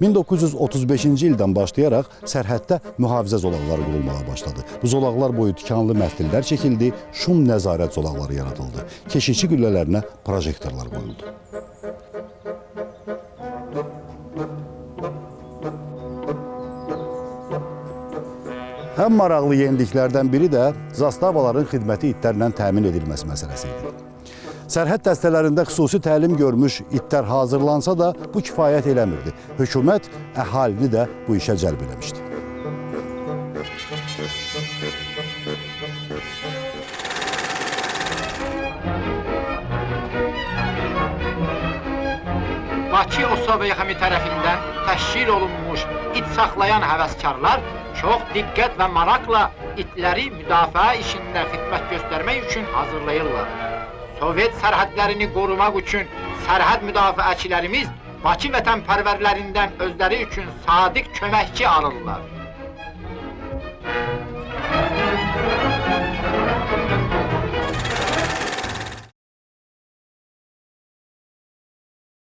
1935-ci ildən başlayaraq sərhəddə mühafizə zolaqları qurulmağa başladı. Bu zolaqlar boyu tikanlı məftillər çəkildi, şum nəzarət zolaqları yaradıldı. Keşikçi qüllələrinə projektorlar qoyuldu. Ən maraqlı yeniliklərdən biri də zastavaların xidməti itlərlə təmin edilməsi məsələsi idi. Sərhəd dəstələrində xüsusi təlim görmüş itlər hazırlansa da bu kifayət eləmirdi. Hökumət əhalini də bu işə cəlb eləmişdi. Bakı Osava Yaxami tərəfindən təşkil olunmuş it saxlayan həvəskarlar çox diqqət və maraqla itləri müdafiə işində xidmət göstərmək üçün hazırlayırlar. Sovet sərhədlərini qorumaq üçün sərhəd müdafiəçilərimiz Bakı vətənpərvərlərindən özləri üçün sadiq köməkçi alırlar.